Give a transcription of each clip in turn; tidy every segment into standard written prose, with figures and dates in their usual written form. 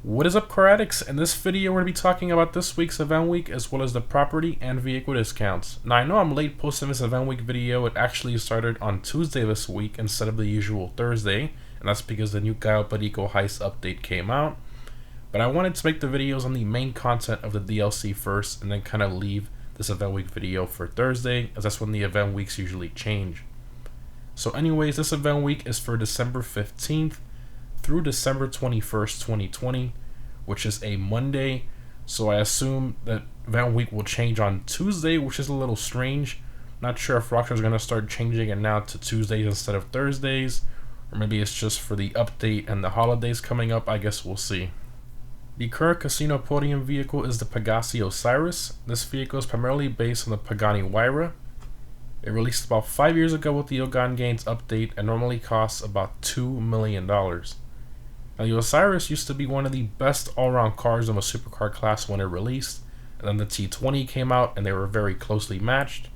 What is up, car addicts? In this video we're going to be talking about this week's event week as well as the property and vehicle discounts. Now I know I'm late posting this event week video. It actually started on Tuesday this week instead of the usual Thursday, and that's because the new Addict Heist update came out. But I wanted to make the videos on the main content of the DLC first and then kind of leave this event week video for Thursday, as that's when the event weeks usually change. So anyways, this event week is for December 15th through December 21st, 2020, which is a Monday. So I assume that event week will change on Tuesday, which is a little strange. Not sure if Rockstar is going to start changing it now to Tuesdays instead of Thursdays, or maybe it's just for the update and the holidays coming up. I guess we'll see. The current casino podium vehicle is the Pegassi Osiris. This vehicle is primarily based on the Pagani Huayra. It released about 5 years ago with the Ogan Games update and normally costs about $2 million. Now, the Osiris used to be one of the best all-around cars in the supercar class when it released, and then the T20 came out and they were very closely matched.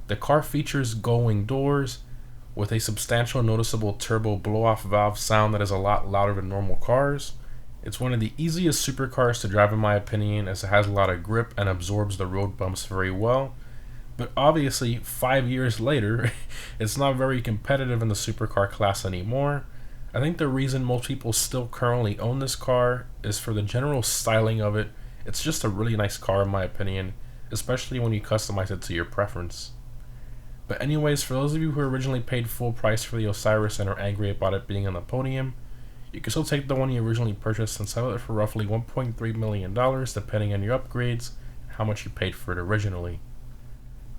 The car features gull-wing doors with a substantial noticeable turbo blow-off valve sound that is a lot louder than normal cars. It's one of the easiest supercars to drive in my opinion, as it has a lot of grip and absorbs the road bumps very well. But obviously 5 years later, it's not very competitive in the supercar class anymore. I think the reason most people still currently own this car is for the general styling of it. It's just a really nice car in my opinion, especially when you customize it to your preference. But anyways, for those of you who originally paid full price for the Osiris and are angry about it being on the podium, you can still take the one you originally purchased and sell it for roughly $1.3 million depending on your upgrades and how much you paid for it originally.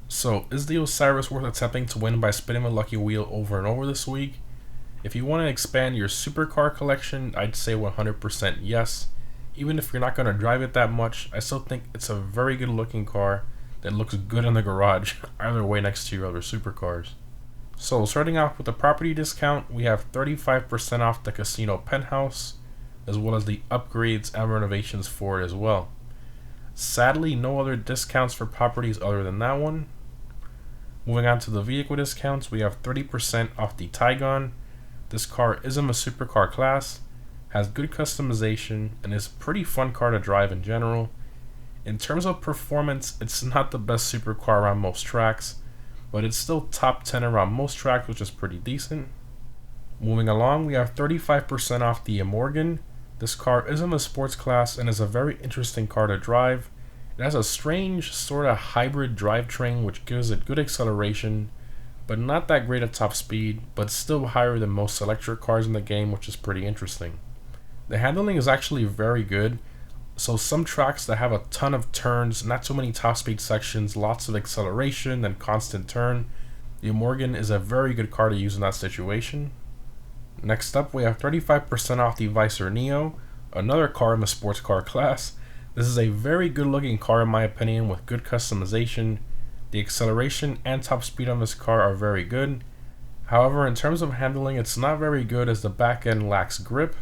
So, is the Osiris worth attempting to win by spinning the lucky wheel over and over this week? If you want to expand your supercar collection, I'd say 100% yes. Even if you're not going to drive it that much, I still think it's a very good looking car that looks good in the garage, either way next to your other supercars. So starting off with the property discount, we have 35% off the casino penthouse, as well as the upgrades and renovations for it as well. Sadly, no other discounts for properties other than that one. Moving on to the vehicle discounts, we have 30% off the Taycan. This car is in the supercar class, has good customization, and is a pretty fun car to drive in general. In terms of performance, it's not the best supercar around most tracks, but it's still top 10 around most tracks, which is pretty decent. Moving along, we have 35% off the Morgan. This car is in the sports class and is a very interesting car to drive. It has a strange sort of hybrid drivetrain which gives it good acceleration, but not that great at top speed, but still higher than most electric cars in the game, which is pretty interesting. The handling is actually very good, so some tracks that have a ton of turns, not too many top speed sections, lots of acceleration and constant turn, the Morgan is a very good car to use in that situation. Next up, we have 35% off the Vicer Neo, another car in the sports car class. This is a very good looking car in my opinion with good customization. The acceleration and top speed on this car are very good. However, in terms of handling, it's not very good as the back end lacks grip.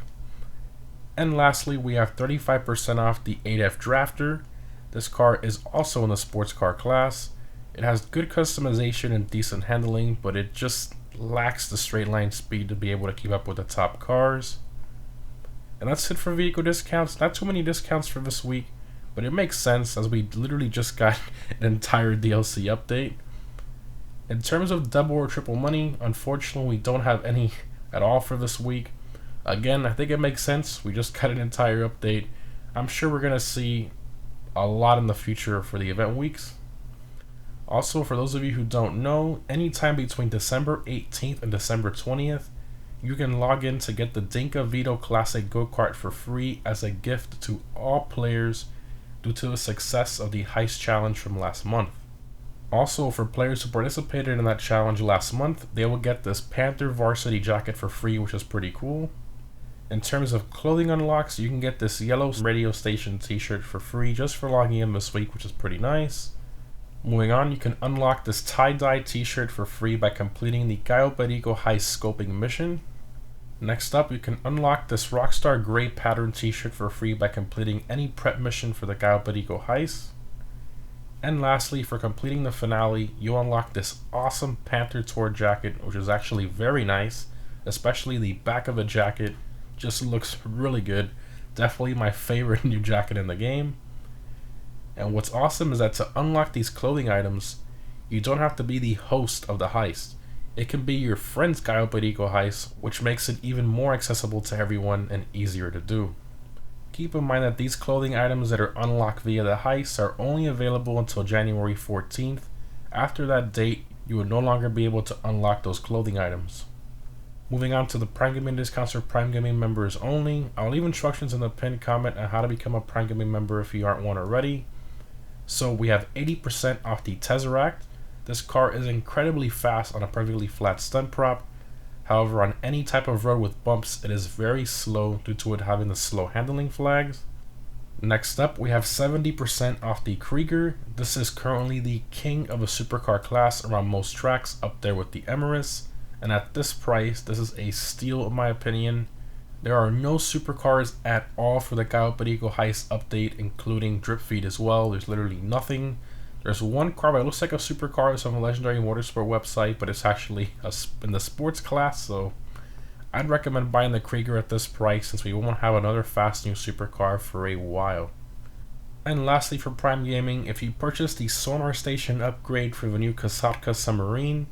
And lastly, we have 35% off the 8F Drafter. This car is also in the sports car class. It has good customization and decent handling, but it just lacks the straight line speed to be able to keep up with the top cars. And that's it for vehicle discounts. Not too many discounts for this week, but it makes sense as we literally just got an entire DLC update. In terms of double or triple money, unfortunately we don't have any at all for this week. Again, I think it makes sense. We just got an entire update. I'm sure we're going to see a lot in the future for the event weeks. Also, for those of you who don't know, anytime between December 18th and December 20th, you can log in to get the Dinka Vito Classic Go-Kart for free as a gift to all players due to the success of the Heist Challenge from last month. Also, for players who participated in that challenge last month, they will get this Panther Varsity jacket for free, which is pretty cool. In terms of clothing unlocks, you can get this yellow radio station t-shirt for free just for logging in this week, which is pretty nice. Moving on, you can unlock this tie-dye t-shirt for free by completing the Addict Heist scoping mission. Next up, you can unlock this Rockstar Gray pattern t-shirt for free by completing any prep mission for the Addict Heist. And lastly, for completing the finale, you'll unlock this awesome Panther Tour jacket, which is actually very nice, especially the back of the jacket just looks really good. Definitely my favorite new jacket in the game. And what's awesome is that to unlock these clothing items, you don't have to be the host of the heist. It can be your friend's Gallo Perico heist, which makes it even more accessible to everyone and easier to do. Keep in mind that these clothing items that are unlocked via the heist are only available until January 14th. After that date, you will no longer be able to unlock those clothing items. Moving on to the Prime Gaming discounts for Prime Gaming members only. I'll leave instructions in the pinned comment on how to become a Prime Gaming member if you aren't one already. So we have 80% off the Tesseract. This car is incredibly fast on a perfectly flat stunt prop. However, on any type of road with bumps, it is very slow due to it having the slow handling flags. Next up, we have 70% off the Krieger. This is currently the king of a supercar class around most tracks, up there with the Emirates. And at this price, this is a steal in my opinion. There are no supercars at all for the Gallo Perico heist update, including drip feed as well. There's literally nothing. There's one car that looks like a supercar. It's on the Legendary Motorsport website, but it's actually in the sports class, so I'd recommend buying the Krieger at this price since we won't have another fast new supercar for a while. And lastly, for Prime Gaming, if you purchase the Sonar Station upgrade for the new Kasatka submarine,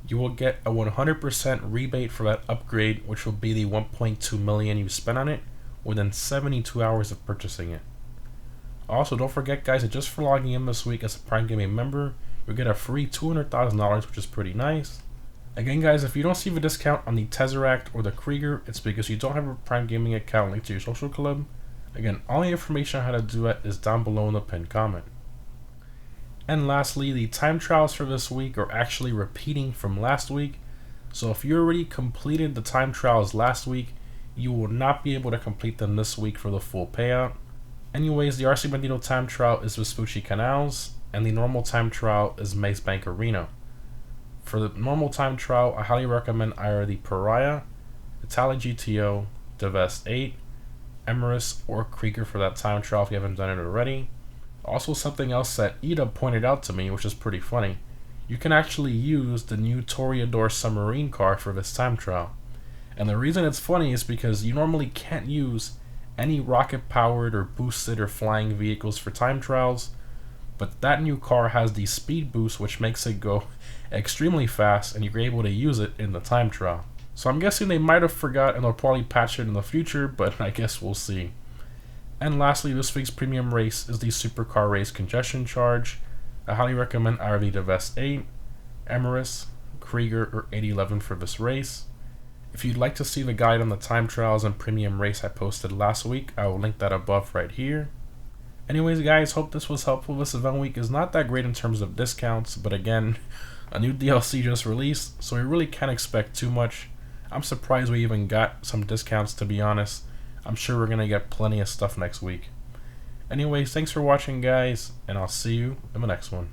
you will get a 100% rebate for that upgrade, which will be the 1.2 million you spent on it within 72 hours of purchasing it. Also, don't forget guys that just for logging in this week as a Prime Gaming member, you'll get a free $200,000, which is pretty nice. Again guys, if you don't see the discount on the Tesseract or the Krieger, it's because you don't have a Prime Gaming account linked to your social club. Again, all the information on how to do that is down below in the pinned comment. And lastly, the time trials for this week are actually repeating from last week. So if you already completed the time trials last week, you will not be able to complete them this week for the full payout. Anyways, the RC Bandito time trial is Vespucci Canals, and the normal time trial is Maze Bank Arena. For the normal time trial, I highly recommend either the Pariah, Italy GTO, Devest 8, Emirates, or Krieger for that time trial if you haven't done it already. Also, something else that Ida pointed out to me, which is pretty funny, you can actually use the new Toreador submarine car for this time trial. And the reason it's funny is because you normally can't use any rocket powered or boosted or flying vehicles for time trials, but that new car has the speed boost, which makes it go extremely fast, and you're able to use it in the time trial. So I'm guessing they might have forgot and they'll probably patch it in the future, but I guess we'll see. And lastly, this week's premium race is the Supercar Race Congestion Charge. I highly recommend either the Devest 8, Emirates, Krieger, or 811 for this race. If you'd like to see the guide on the time trials and premium race I posted last week, I will link that above right here. Anyways guys, hope this was helpful. This event week is not that great in terms of discounts, but again, a new DLC just released, so we really can't expect too much. I'm surprised we even got some discounts, to be honest. I'm sure we're going to get plenty of stuff next week. Anyways, thanks for watching guys, and I'll see you in the next one.